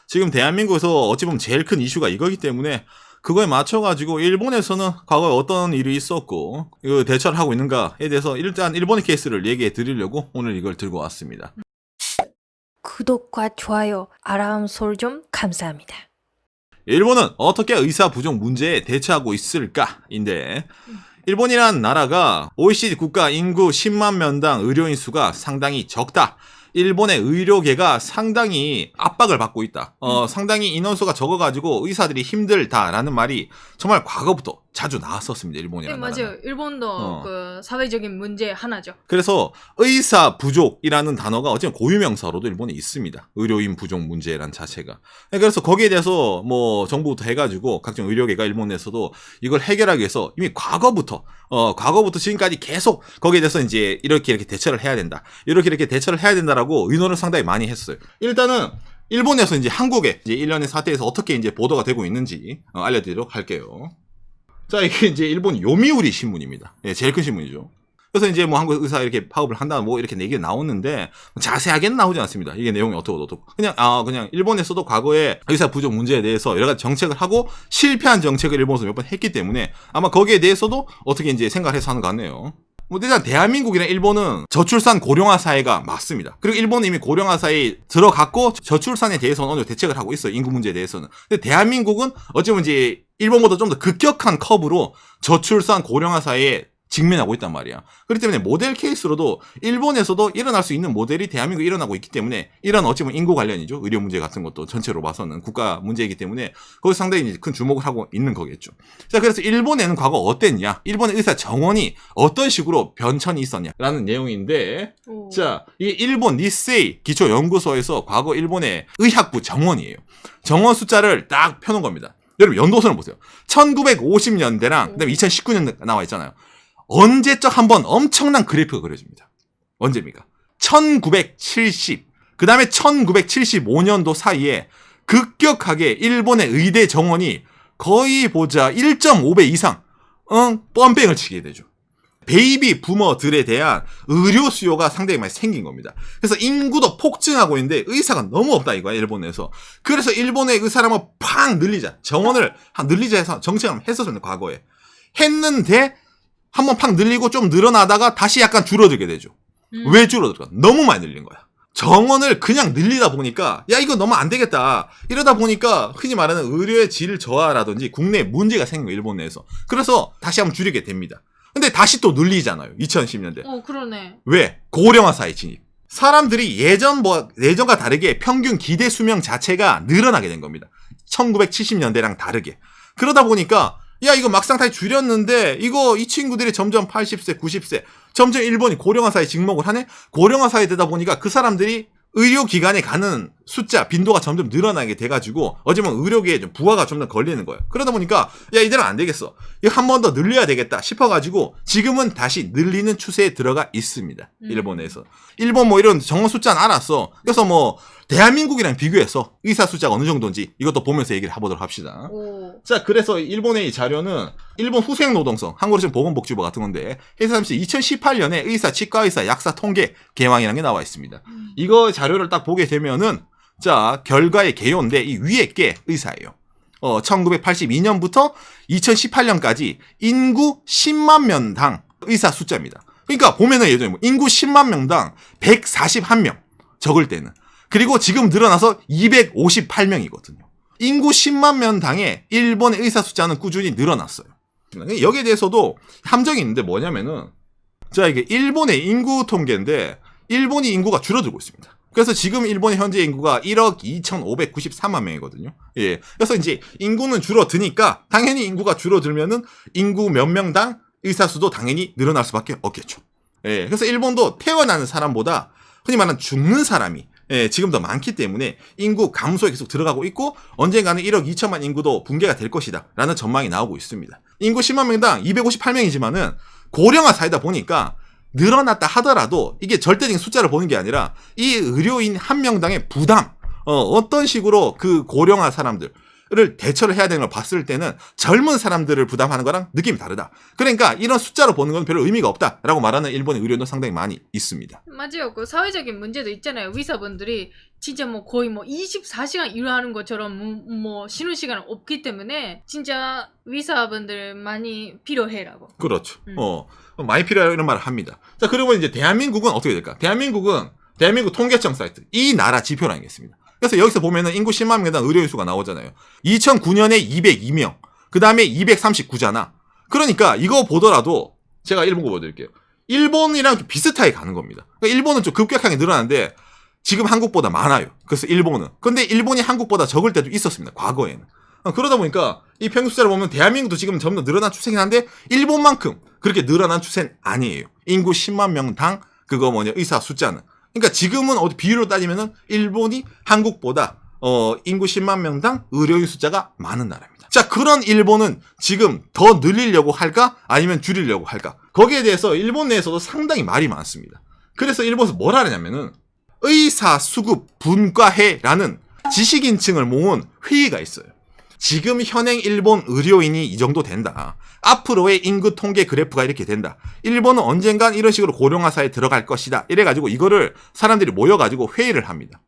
지금 대한민국에서 어찌 보면 제일 큰 이슈가 이거기 때문에 그거에 맞춰가지고 일본에서는 과거에 어떤 일이 있었고 이거 대처를 하고 있는가에 대해서 일단 일본의 케이스를 얘기해 드리려고 오늘 이걸 들고 왔습니다. 구독과 좋아요, 알람 설정 감사합니다. 일본은 어떻게 의사 부족 문제에 대처하고 있을까인데 일본이란 나라가 OECD 국가 인구 10만 명당 의료인 수가 상당히 적다. 일본의 의료계가 상당히 압박을 받고 있다. 상당히 인원수가 적어가지고 의사들이 힘들다라는 말이 정말 과거부터 자주 나왔었습니다. 네, 일본이라는 맞아요. 나라는. 일본도 그 사회적인 문제 하나죠. 그래서 의사 부족이라는 단어가 어쨌든 고유명사로도 일본에 있습니다. 의료인 부족 문제란 자체가. 그래서 거기에 대해서 뭐 정부부터 해가지고 각종 의료계가 일본에서도 이걸 해결하기 위해서 이미 과거부터 지금까지 계속 거기에 대해서 이제 이렇게 대처를 해야 된다. 이렇게 대처를 해야 된다라고 의논을 상당히 많이 했어요. 일단은 일본에서 이제 한국의 이제 일련의 사태에서 어떻게 이제 보도가 되고 있는지 알려드리도록 할게요. 자, 이게 이제 일본 요미우리 신문입니다. 예, 제일 큰 신문이죠. 그래서 이제 뭐 한국 의사 이렇게 파업을 한다 뭐 이렇게 얘기가 나오는데 자세하게는 나오지 않습니다. 이게 내용이 어떻고 그냥 일본에서도 과거에 의사 부족 문제에 대해서 여러 가지 정책을 하고 실패한 정책을 일본에서 몇 번 했기 때문에 아마 거기에 대해서도 어떻게 이제 생각을 해서 하는 것 같네요. 뭐 일단 대한민국이랑 일본은 저출산 고령화 사회가 맞습니다. 그리고 일본은 이미 고령화 사회에 들어갔고 저출산에 대해서는 어느 정도 대책을 하고 있어요. 인구 문제에 대해서는. 근데 대한민국은 어쩌면 이제 일본보다 좀 더 급격한 커브로 저출산 고령화 사회에 직면하고 있단 말이야. 그렇기 때문에 모델 케이스로도 일본에서도 일어날 수 있는 모델이 대한민국에 일어나고 있기 때문에 이런 어찌보면 인구 관련이죠. 의료 문제 같은 것도 전체로 봐서는 국가 문제이기 때문에 거기서 상당히 큰 주목을 하고 있는 거겠죠. 자, 그래서 일본에는 과거 어땠냐? 일본의 의사 정원이 어떤 식으로 변천이 있었냐라는 내용인데 자, 이게 일본 니세이 기초연구소에서 과거 일본의 의학부 정원이에요. 정원 숫자를 딱 펴놓은 겁니다. 여러분 연도선을 보세요. 1950년대랑 그다음에 2019년 나와 있잖아요. 언제적 한번 엄청난 그래프가 그려집니다. 언제입니까? 1970, 그 다음에 1975년도 사이에 급격하게 일본의 의대 정원이 거의 보자 1.5배 이상 뻔뺑을 치게 되죠. 베이비 부머들에 대한 의료 수요가 상당히 많이 생긴 겁니다. 그래서 인구도 폭증하고 있는데 의사가 너무 없다 이거야 일본에서. 그래서 일본의 의사를 한번 팍 늘리자, 정원을 늘리자 해서 정책을 했었습니다. 과거에 했는데 한번 팍 늘리고 좀 늘어나다가 다시 약간 줄어들게 되죠. 왜 줄어들까? 너무 많이 늘린 거야. 정원을 그냥 늘리다 보니까 야 이거 너무 안 되겠다. 이러다 보니까 흔히 말하는 의료의 질 저하라든지 국내에 문제가 생긴 거예요. 일본 내에서. 그래서 다시 한번 줄이게 됩니다. 근데 다시 또 늘리잖아요. 2010년대. 그러네. 왜? 고령화 사회 진입. 사람들이 예전과 다르게 평균 기대 수명 자체가 늘어나게 된 겁니다. 1970년대랑 다르게. 그러다 보니까 야 이거 막상 다시 줄였는데 이 친구들이 점점 80세 90세 점점 일본이 고령화 사회에 직목을 하네. 고령화 사회 되다 보니까 그 사람들이 의료기관에 가는 숫자 빈도가 점점 늘어나게 돼가지고 어쩌면 의료계에 좀 부하가 좀 더 걸리는 거예요. 그러다 보니까 야 이대로 안 되겠어. 이거 한 번 더 늘려야 되겠다 싶어가지고 지금은 다시 늘리는 추세에 들어가 있습니다. 일본에서. 일본 뭐 이런 정원 숫자는 알았어. 그래서 뭐 대한민국이랑 비교해서 의사 숫자가 어느 정도인지 이것도 보면서 얘기를 해보도록 합시다. 자, 그래서 일본의 이 자료는 일본 후생 노동성, 한국으로 치면 보건복지부 같은 건데 해상시 2018년에 의사, 치과의사, 약사 통계 개망이라는 게 나와 있습니다. 이거 자료를 딱 보게 되면은 자, 결과의 개요인데 이 위에 게 의사예요. 1982년부터 2018년까지 인구 10만 명당 의사 숫자입니다. 그러니까 보면은 예전에 인구 10만 명당 141명 적을 때는 그리고 지금 늘어나서 258명이거든요. 인구 10만 명당의 일본의 의사 숫자는 꾸준히 늘어났어요. 여기에 대해서도 함정이 있는데 뭐냐면은 자 이게 일본의 인구 통계인데 일본이 인구가 줄어들고 있습니다. 그래서 지금 일본의 현재 인구가 1억 2,593만 명이거든요. 예. 그래서 이제 인구는 줄어드니까 당연히 인구가 줄어들면은 인구 몇 명당 의사 수도 당연히 늘어날 수밖에 없겠죠. 예. 그래서 일본도 태어나는 사람보다 흔히 말하는 죽는 사람이 지금 더 많기 때문에 인구 감소에 계속 들어가고 있고 언젠가는 1억 2천만 인구도 붕괴가 될 것이다 라는 전망이 나오고 있습니다. 인구 10만 명당 258명이지만은 고령화 사회다 보니까 늘어났다 하더라도 이게 절대적인 숫자를 보는 게 아니라 이 의료인 한 명당의 부담 어떤 식으로 그 고령화 사람들 를 대처를 해야 되는 걸 봤을 때는 젊은 사람들을 부담하는 거랑 느낌이 다르다. 그러니까 이런 숫자로 보는 건 별로 의미가 없다라고 말하는 일본의 의료인도 상당히 많이 있습니다. 맞아요. 그 사회적인 문제도 있잖아요. 의사분들이 진짜 뭐 거의 뭐 24시간 일하는 것처럼 뭐 쉬는 시간 없기 때문에 진짜 의사분들 많이 필요해라고. 그렇죠. 많이 필요해요 이런 말을 합니다. 자, 그리고 이제 대한민국은 어떻게 될까? 대한민국 통계청 사이트 이 나라 지표라는 게 있습니다. 그래서 여기서 보면은 인구 10만 명당 의료인 수가 나오잖아요. 2009년에 202명, 그 다음에 239잖아. 그러니까 이거 보더라도 제가 일본 거 보여드릴게요. 일본이랑 비슷하게 가는 겁니다. 그러니까 일본은 좀 급격하게 늘어나는데 지금 한국보다 많아요. 그래서 일본은. 근데 일본이 한국보다 적을 때도 있었습니다. 과거에는. 그러다 보니까 이 평균 숫자를 보면 대한민국도 지금 점점 늘어난 추세긴 한데 일본만큼 그렇게 늘어난 추세는 아니에요. 인구 10만 명당 의사 숫자는. 그러니까 지금은 어디 비율로 따지면은 일본이 한국보다 인구 10만 명당 의료인 숫자가 많은 나라입니다. 자, 그런 일본은 지금 더 늘리려고 할까? 아니면 줄이려고 할까? 거기에 대해서 일본 내에서도 상당히 말이 많습니다. 그래서 일본에서 뭘 하느냐면은 의사 수급 분과회라는 지식인층을 모은 회의가 있어요. 지금 현행 일본 의료인이 이 정도 된다. 앞으로의 인구 통계 그래프가 이렇게 된다. 일본은 언젠간 이런 식으로 고령화사에 들어갈 것이다. 이래가지고 이거를 사람들이 모여가지고 회의를 합니다.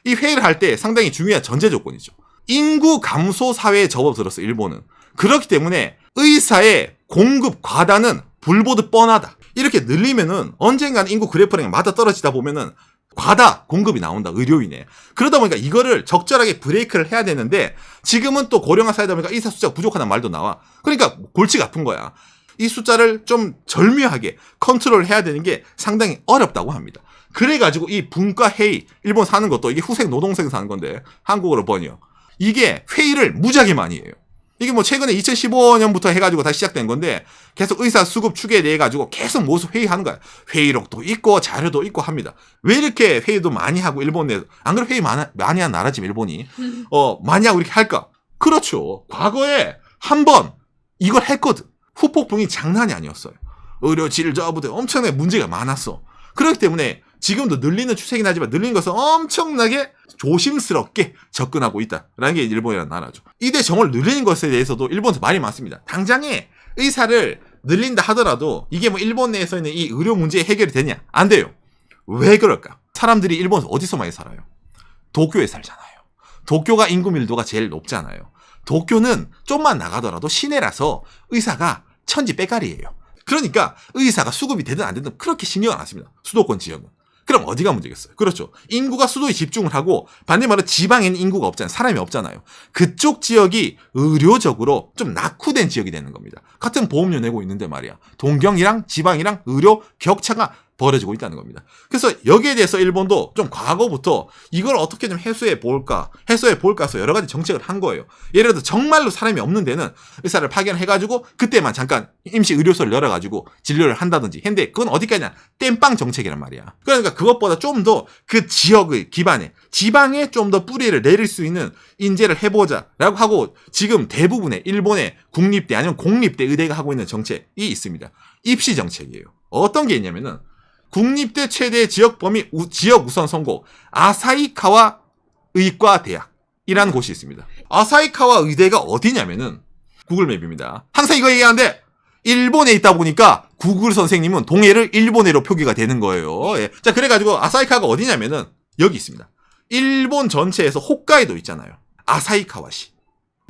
이 회의를 할 때 상당히 중요한 전제 조건이죠. 인구 감소 사회에 접어들었어, 일본은. 그렇기 때문에 의사의 공급 과다는 불보듯 뻔하다. 이렇게 늘리면은 언젠간 인구 그래프랑 맞아 떨어지다 보면은 과다 공급이 나온다, 의료인에. 그러다 보니까 이거를 적절하게 브레이크를 해야 되는데 지금은 또 고령화 사회다 보니까 의사 숫자가 부족하다는 말도 나와. 그러니까 골치가 아픈 거야. 이 숫자를 좀 절묘하게 컨트롤 해야 되는 게 상당히 어렵다고 합니다. 그래가지고 이 분과회의, 일본 사는 것도 이게 후생 노동생 사는 건데 한국어로 번역. 이게 회의를 무지하게 많이 해요. 이게 뭐 최근에 2015년부터 해가지고 다시 시작된 건데 계속 의사 수급 추계에 대해 가지고 계속 모두 회의하는 거야. 회의록도 있고 자료도 있고 합니다. 왜 이렇게 회의도 많이 하고 일본 내에서 안 그래 회의 많이 한 나라지 일본이 많이 하고 이렇게 할까? 그렇죠. 과거에 한 번 이걸 했거든. 후폭풍이 장난이 아니었어요. 의료 질저부터 엄청나게 문제가 많았어. 그렇기 때문에 지금도 늘리는 추세긴 하지만 늘리는 것은 엄청나게 조심스럽게 접근하고 있다라는 게 일본이라는 나라죠. 이대 정을 늘리는 것에 대해서도 일본에서 말이 많습니다. 당장에 의사를 늘린다 하더라도 이게 뭐 일본 내에서 있는 이 의료 문제 해결이 되냐? 안 돼요. 왜 그럴까? 사람들이 일본에서 어디서 많이 살아요? 도쿄에 살잖아요. 도쿄가 인구 밀도가 제일 높잖아요. 도쿄는 좀만 나가더라도 시내라서 의사가 천지 빼가리예요. 그러니까 의사가 수급이 되든 안 되든 그렇게 신경을 안 씁니다. 수도권 지역은. 그럼 어디가 문제겠어요? 그렇죠. 인구가 수도에 집중을 하고 반대 말로 지방에는 인구가 없잖아요. 사람이 없잖아요. 그쪽 지역이 의료적으로 좀 낙후된 지역이 되는 겁니다. 같은 보험료 내고 있는데 말이야. 동경이랑 지방이랑 의료 격차가 벌어지고 있다는 겁니다. 그래서 여기에 대해서 일본도 좀 과거부터 이걸 어떻게 좀 해소해 볼까 해서 여러 가지 정책을 한 거예요. 예를 들어 정말로 사람이 없는 데는 의사를 파견해가지고 그때만 잠깐 임시 의료소를 열어가지고 진료를 한다든지 했는데 그건 어디까지냐 땜빵 정책이란 말이야. 그러니까 그것보다 좀 더 그 지역의 기반에 지방에 좀 더 뿌리를 내릴 수 있는 인재를 해보자라고 하고 지금 대부분의 일본의 국립대 아니면 공립대 의대가 하고 있는 정책이 있습니다. 입시 정책이에요. 어떤 게 있냐면은 국립대 최대 지역 범위 지역 우선 선고 아사히카와 의과대학이라는 곳이 있습니다. 아사히카와 의대가 어디냐면은 구글맵입니다. 항상 이거 얘기하는데 일본에 있다 보니까 구글 선생님은 동해를 일본해로 표기가 되는 거예요. 예. 자, 그래가지고 아사히카가 어디냐면은 여기 있습니다. 일본 전체에서 홋카이도 있잖아요. 아사히카와시.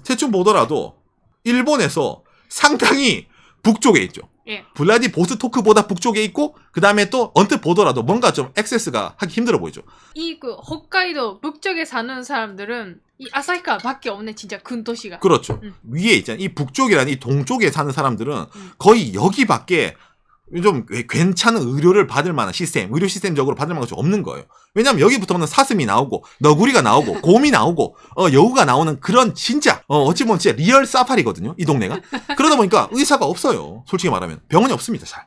대충 보더라도 일본에서 상당히 북쪽에 있죠. 예. 블라디보스토크보다 북쪽에 있고 그 다음에 또 언뜻 보더라도 뭔가 좀 액세스가 하기 힘들어 보이죠. 이 그 홋카이도 북쪽에 사는 사람들은 이 아사히카밖에 없네 진짜 큰 도시가. 그렇죠. 위에 있잖아요. 이 북쪽이라는 이 동쪽에 사는 사람들은 거의 여기밖에 좀 괜찮은 의료를 받을 만한 시스템, 의료 시스템적으로 받을 만한 것이 없는 거예요. 왜냐하면 여기부터는 사슴이 나오고 너구리가 나오고 곰이 나오고 여우가 나오는 그런 진짜 어찌 보면 진짜 리얼 사파리거든요. 이 동네가. 그러다 보니까 의사가 없어요. 솔직히 말하면 병원이 없습니다. 잘.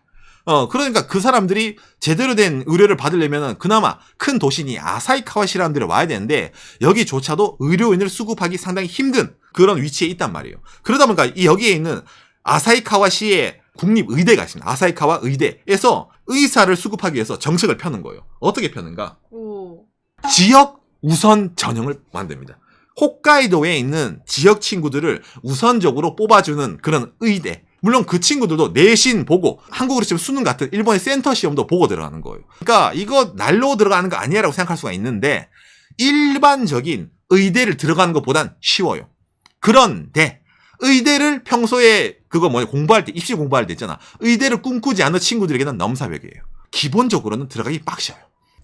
그러니까 그 사람들이 제대로 된 의료를 받으려면 그나마 큰 도시니 아사히카와시라는 데를 와야 되는데 여기조차도 의료인을 수급하기 상당히 힘든 그런 위치에 있단 말이에요. 그러다 보니까 여기에 있는 아사히카와시의 국립의대가 있습니다. 아사히카와 의대에서 의사를 수급하기 위해서 정책을 펴는 거예요. 어떻게 펴는가? 오. 지역 우선 전형을 만듭니다. 홋카이도에 있는 지역 친구들을 우선적으로 뽑아주는 그런 의대. 물론 그 친구들도 내신 보고 한국으로 치면 수능 같은 일본의 센터 시험도 보고 들어가는 거예요. 그러니까 이거 날로 들어가는 거 아니야라고 생각할 수가 있는데 일반적인 의대를 들어가는 것보단 쉬워요. 그런데 의대를 평소에 그거 공부할 때 입시 공부할 때 있잖아. 의대를 꿈꾸지 않는 친구들에게는 넘사벽이에요. 기본적으로는 들어가기 빡셔요.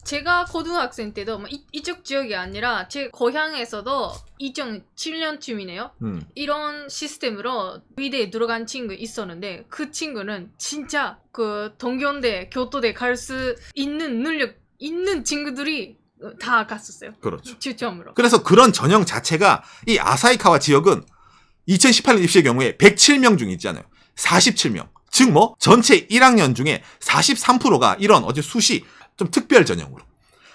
제가 고등학생 때도 이쪽 지역이 아니라 제 고향에서도 2007년쯤이네요. 이런 시스템으로 의대에 들어간 친구 있었는데 그 친구는 진짜 그 동경대, 교토대 갈 수 있는 능력 있는 친구들이 다 갔었어요. 그렇죠. 추첨으로. 그래서 그런 전형 자체가 이 아사히카와 지역은 2018년 입시의 경우에 107명 중에 있잖아요. 47명. 즉 전체 1학년 중에 43%가 이런 수시 좀 특별 전형으로.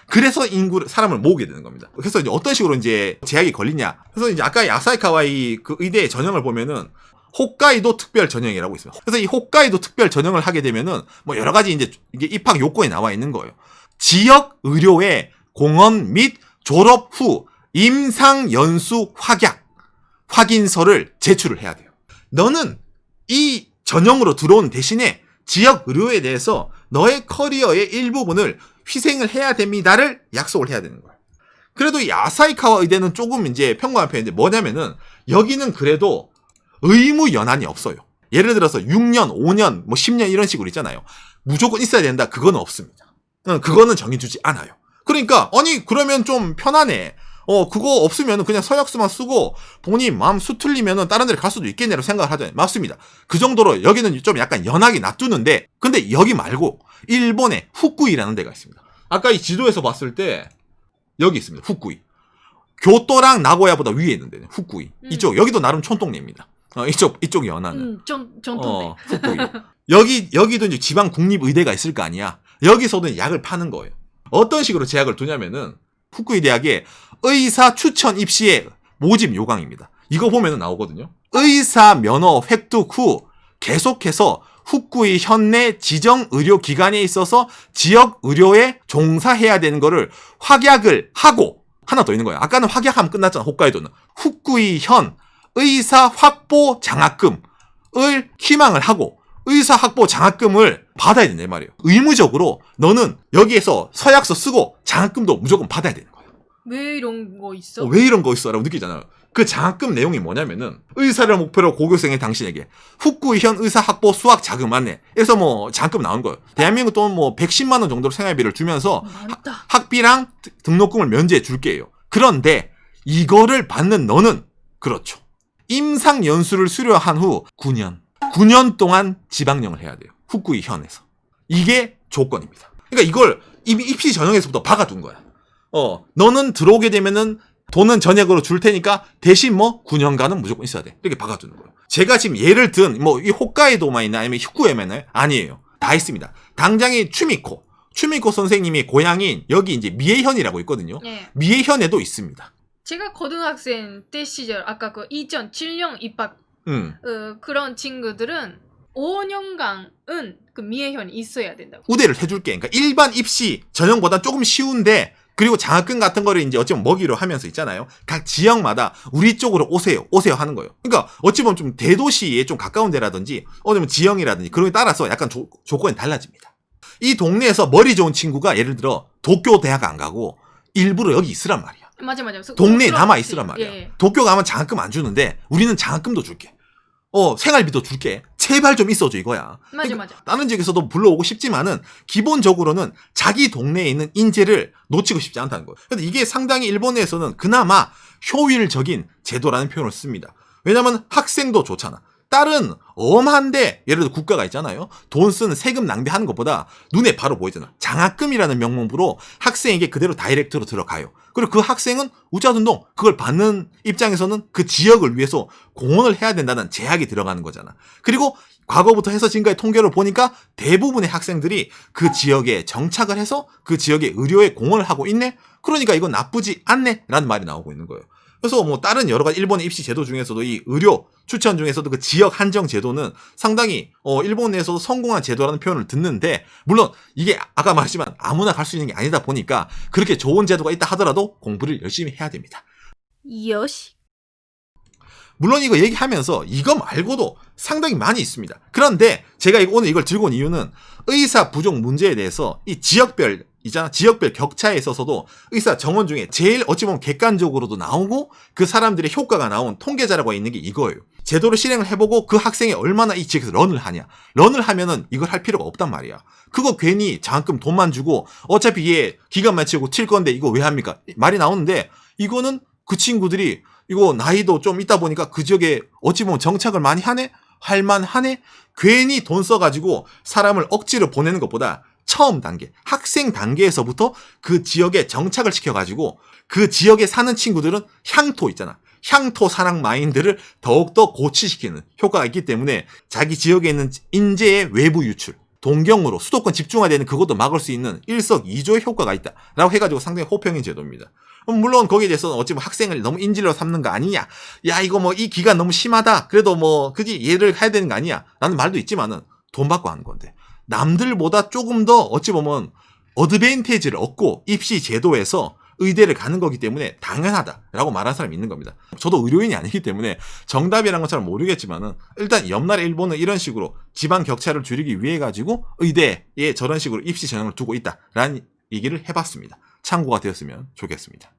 그래서 사람을 모으게 되는 겁니다. 그래서 이제 어떤 식으로 이제 제약이 걸리냐. 그래서 이제 아까 아사히카와 그 의대의 전형을 보면은 홋카이도 특별 전형이라고 있습니다. 그래서 이 홋카이도 특별 전형을 하게 되면은 여러 가지 이제 이게 입학 요건에 나와 있는 거예요. 지역 의료의 공헌 및 졸업 후 임상 연수 확인서를 제출을 해야 돼요. 너는 이 전형으로 들어온 대신에 지역 의료에 대해서 너의 커리어의 일부분을 희생을 해야 됩니다를 약속을 해야 되는 거예요. 그래도 이 아사히카와 의대는 조금 이제 평범한 편인데 뭐냐면은 여기는 그래도 의무 연한이 없어요. 예를 들어서 6년, 5년, 10년 이런 식으로 있잖아요. 무조건 있어야 된다. 그거는 없습니다. 그거는 정해주지 않아요. 그러니까 아니 그러면 좀 편하네. 그거 없으면 그냥 서약서만 쓰고 본인 마음 수틀리면 다른 데를 갈 수도 있겠네라고 생각을 하잖아요. 맞습니다. 그 정도로 여기는 좀 약간 연하게 놔두는데 근데 여기 말고 일본의 후쿠이라는 데가 있습니다. 아까 이 지도에서 봤을 때 여기 있습니다. 후쿠이. 교토랑 나고야보다 위에 있는 데는 후쿠이. 이쪽 여기도 나름 촌동네입니다. 이쪽 연하는. 전통네. 후쿠이. 여기도 이제 지방 국립의대가 있을 거 아니야. 여기서도 약을 파는 거예요. 어떤 식으로 제약을 두냐면은 후쿠이 대학의 의사 추천 입시의 모집 요강입니다. 이거 보면은 나오거든요. 의사 면허 획득 후 계속해서 후쿠이 현내 지정 의료 기관에 있어서 지역 의료에 종사해야 되는 거를 확약을 하고 하나 더 있는 거예요. 아까는 확약하면 끝났잖아. 홋카이도는. 후쿠이 현 의사 확보 장학금을 희망을 하고 의사 확보 장학금을 받아야 된단 말이에요. 의무적으로 너는 여기에서 서약서 쓰고 장학금도 무조건 받아야 되는 거예요. 왜 이런 거 있어? 왜 이런 거 있어? 라고 느끼잖아요. 그 장학금 내용이 뭐냐면은 의사를 목표로 고교생의 당신에게 후쿠이현 의사 확보 수학 자금 안내. 그래서 장학금 나온 거예요. 대한민국 돈 110만 원 정도로 생활비를 주면서 학비랑 등록금을 면제해 줄게요. 그런데 이거를 받는 너는 그렇죠. 임상 연수를 수료한 후 9년 동안 지방령을 해야 돼요. 후쿠이 현에서. 이게 조건입니다. 그러니까 이걸 이미 입시 전형에서부터 박아둔 거야. 너는 들어오게 되면은 돈은 전액으로 줄 테니까 대신 9년간은 무조건 있어야 돼. 이렇게 박아두는 거예요. 제가 지금 예를 든 이 홋카이도만 있나 아니면 후쿠이에만 있나요? 아니에요. 다 있습니다. 당장에 추미코 선생님이 고향인 여기 이제 미에현이라고 있거든요. 네. 미에현에도 있습니다. 제가 고등학생 때 시절 아까 그 2007년 입학 그런 친구들은 5년간은 그 미해현이 있어야 된다고. 우대를 해줄게. 그러니까 일반 입시 전형보다 조금 쉬운데 그리고 장학금 같은 거를 이제 어찌 보면 먹이로 하면서 있잖아요. 각 지역마다 우리 쪽으로 오세요 하는 거예요. 그러니까 어찌 보면 좀 대도시에 좀 가까운 데라든지 어쩌면 지형이라든지 그런 게 따라서 약간 조건이 달라집니다. 이 동네에서 머리 좋은 친구가 예를 들어 도쿄 대학 안 가고 일부러 여기 있으란 말이야. 맞아. 동네에 남아 있으란 말이야. 예. 도쿄 가면 장학금 안 주는데 우리는 장학금도 줄게. 생활비도 줄게. 제발 좀 있어줘 이거야. 맞아. 다른 지역에서도 불러오고 싶지만은 기본적으로는 자기 동네에 있는 인재를 놓치고 싶지 않다는 거예요. 근데 이게 상당히 일본 내에서는 그나마 효율적인 제도라는 표현을 씁니다. 왜냐면 학생도 좋잖아. 다른 엄한데 예를 들어 국가가 있잖아요. 돈 쓰는 세금 낭비하는 것보다 눈에 바로 보이잖아. 장학금이라는 명목으로 학생에게 그대로 다이렉트로 들어가요. 그리고 그 학생은 우짜둔동 그걸 받는 입장에서는 그 지역을 위해서 공헌을 해야 된다는 제약이 들어가는 거잖아. 그리고 과거부터 해서 지금까지 통계를 보니까 대부분의 학생들이 그 지역에 정착을 해서 그 지역의 의료에 공헌을 하고 있네. 그러니까 이건 나쁘지 않네 라는 말이 나오고 있는 거예요. 그래서 다른 여러 가지 일본의 입시 제도 중에서도 이 의료 추천 중에서도 그 지역 한정 제도는 상당히 일본 내에서도 성공한 제도라는 표현을 듣는데 물론 이게 아까 말했지만 아무나 갈 수 있는 게 아니다 보니까 그렇게 좋은 제도가 있다 하더라도 공부를 열심히 해야 됩니다. 요시. 물론 이거 얘기하면서 이거 말고도 상당히 많이 있습니다. 그런데 제가 오늘 이걸 들고 온 이유는 의사 부족 문제에 대해서 이 지역별 격차에 있어서도 의사 정원 중에 제일 어찌 보면 객관적으로도 나오고 그 사람들의 효과가 나온 통계 자료가 있는 게 이거예요. 제도를 실행을 해보고 그 학생이 얼마나 이 지역에서 런을 하냐. 런을 하면은 이걸 할 필요가 없단 말이야. 그거 괜히 장학금 돈만 주고 어차피 얘 기간 마치고 튈 건데 이거 왜 합니까? 말이 나오는데 이거는 그 친구들이 이거 나이도 좀 있다 보니까 그 지역에 어찌 보면 정착을 많이 하네? 할만하네? 괜히 돈 써가지고 사람을 억지로 보내는 것보다 처음 단계, 학생 단계에서부터 그 지역에 정착을 시켜가지고 그 지역에 사는 친구들은 향토 있잖아. 향토 사랑 마인드를 더욱더 고취시키는 효과가 있기 때문에 자기 지역에 있는 인재의 외부 유출, 동경으로 수도권 집중화되는 그것도 막을 수 있는 일석이조의 효과가 있다라고 해가지고 상당히 호평인 제도입니다. 물론 거기에 대해서는 어찌 보면 학생을 너무 인질로 삼는 거 아니냐. 야 이거 뭐 이 기간 너무 심하다. 그래도 뭐 그지 얘를 해야 되는 거 아니야. 라는 말도 있지만은 돈 받고 하는 건데. 남들보다 조금 더 어찌 보면 어드밴티지를 얻고 입시 제도에서 의대를 가는 거기 때문에 당연하다라고 말하는 사람이 있는 겁니다. 저도 의료인이 아니기 때문에 정답이라는 건 잘 모르겠지만은 일단 옆나라 일본은 이런 식으로 지방 격차를 줄이기 위해 가지고 의대에 저런 식으로 입시 전형을 두고 있다라는 얘기를 해봤습니다. 참고가 되었으면 좋겠습니다.